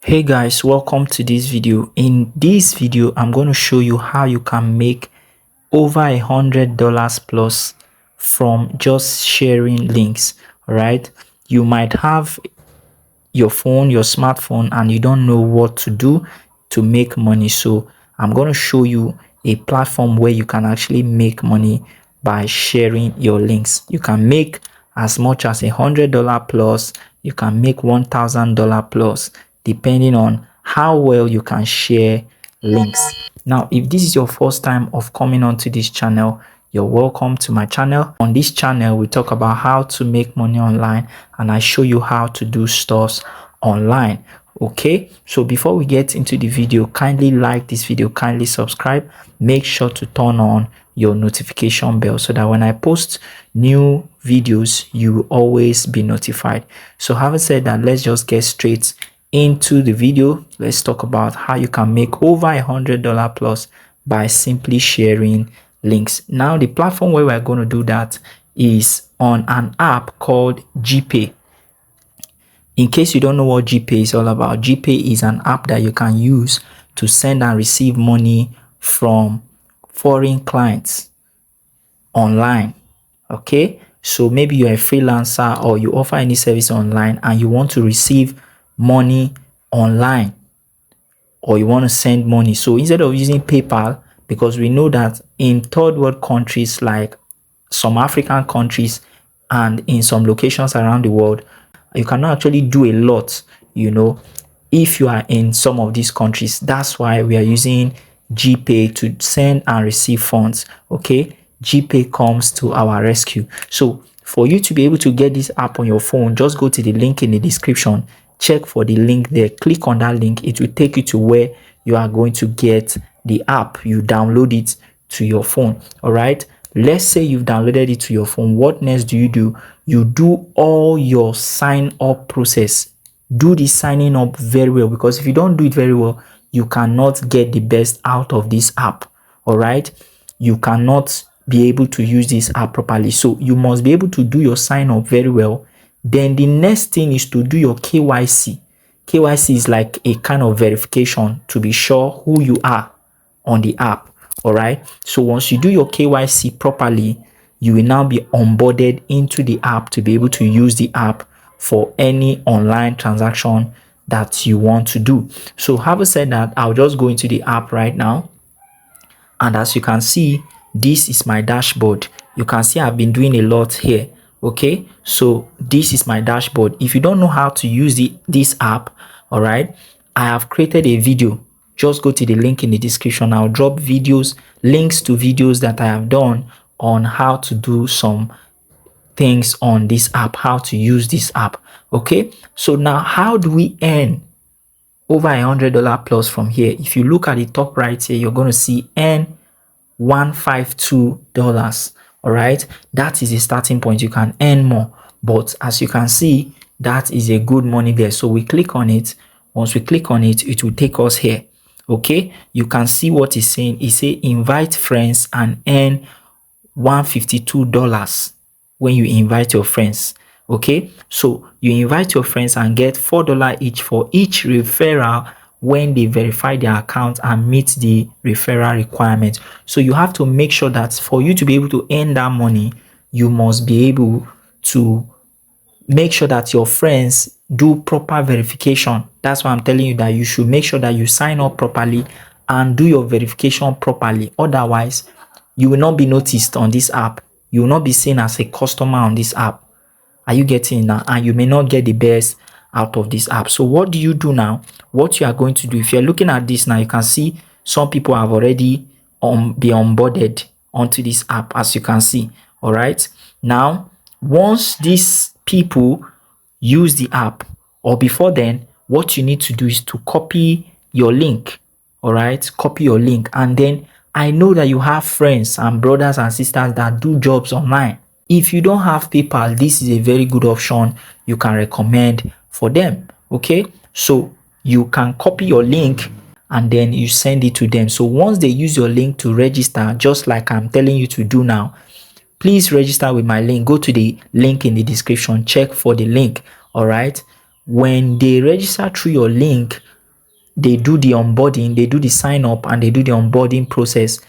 Hey guys, welcome to this video. In this video I'm going to show you how you can make over $100 plus from just sharing links. All right, you might have your smartphone, and you don't know what to do to make money. So I'm going to show you a platform where you can actually make money by sharing your links. You can make as much as $100 plus. You can make $1,000 plus, depending on how well you can share links. Now, if this is your first time of coming onto this channel, you're welcome to my channel. On this channel, we talk about how to make money online, and I show you how to do stuff online. Okay, so before we get into the video, kindly like this video, kindly subscribe, make sure to turn on your notification bell so that when I post new videos, you will always be notified. So having said that, let's just get straight into the video. Let's talk about how you can make over $100 plus by simply sharing links. Now, the platform where we're going to do that is on an app called Geegpay. In case you don't know what Geegpay is all about, Geegpay is an app that you can use to send and receive money from foreign clients online. Okay, so maybe you're a freelancer or you offer any service online and you want to receive money online, or you want to send money. So instead of using PayPal, because we know that in third world countries like some African countries and in some locations around the world, you cannot actually do a lot, if you are in some of these countries. That's why we are using Geegpay to send and receive funds. Okay, Geegpay comes to our rescue. So for you to be able to get this app on your phone, just go to the link in the description, check for the link there, click on that link. It will take you to where you are going to get the app. You download it to your phone. All right, let's say you've downloaded it to your phone. What next do? You do all your sign up process. Do the signing up very well, because if you don't do it very well, you cannot get the best out of this app. All right, you cannot be able to use this app properly. So you must be able to do your sign up very well. Then the next thing is to do your KYC. KYC is like a kind of verification to be sure who you are on the app. All right, so once you do your KYC properly, you will now be onboarded into the app to be able to use the app for any online transaction that you want to do. So having said that, I'll just go into the app right now, and as you can see, this is my dashboard. You can see I've been doing a lot here. Okay, so this is my dashboard. If you don't know how to use this app, all right, I have created a video. Just go to the link in the description. I'll drop links to videos that I have done on how to do some things on this app, how to use this app. Okay, so now how do we earn over $100 plus from here? If you look at the top right here, you're going to see earn $152. All right, that is a starting point. You can earn more, but as you can see, that is a good money there. So we click on it. Once we click on it, it will take us here. Okay, you can see what it's saying. It says invite friends and earn $152 when you invite your friends. Okay, so you invite your friends and get $4 each for each referral when they verify their account and meet the referral requirement. So you have to make sure that for you to be able to earn that money, you must be able to make sure that your friends do proper verification. That's why I'm telling you that you should make sure that you sign up properly and do your verification properly. Otherwise, you will not be noticed on this app. You will not be seen as a customer on this app. Are you getting that? And you may not get the best out of this app. So what do you do now? What you are going to do, if you're looking at this now, you can see some people have already been onboarded onto this app, as you can see. All right, now once these people use the app, or before then, what you need to do is to copy your link. All right, copy your link. And then I know that you have friends and brothers and sisters that do jobs online. If you don't have PayPal, this is a very good option you can recommend for them. Okay, so you can copy your link and then you send it to them. So once they use your link to register, just like I'm telling you to do now, please register with my link. Go to the link in the description, check for the link. All right, when they register through your link they do the onboarding, they do the sign up, and they do the onboarding process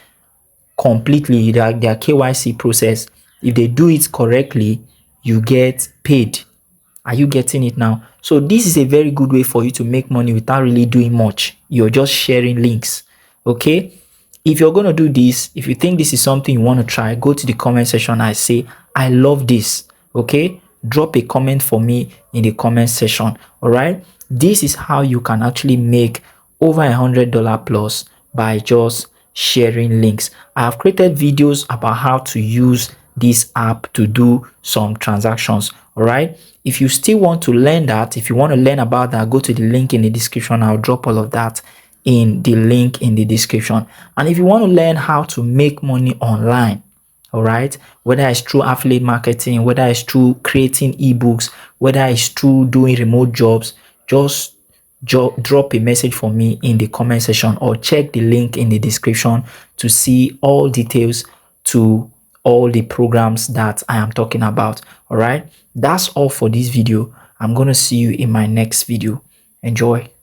completely, their KYC process. If they do it correctly, you get paid. Are you getting it now? So this is a very good way for you to make money without really doing much. You're just sharing links. Okay. If you're going to do this, if you think this is something you want to try, go to the comment section. I say, I love this. Okay. Drop a comment for me in the comment section. All right. This is how you can actually make over $100 plus by just sharing links. I have created videos about how to use this app to do some transactions. All right. If you still want to learn that, if you want to learn about that, go to the link in the description. I'll drop all of that in the link in the description. And if you want to learn how to make money online, all right, whether it's through affiliate marketing, whether it's through creating ebooks, whether it's through doing remote jobs, just drop a message for me in the comment section or check the link in the description to see all details to all the programs that I am talking about. All right, that's all for this video. I'm going to see you in my next video. Enjoy.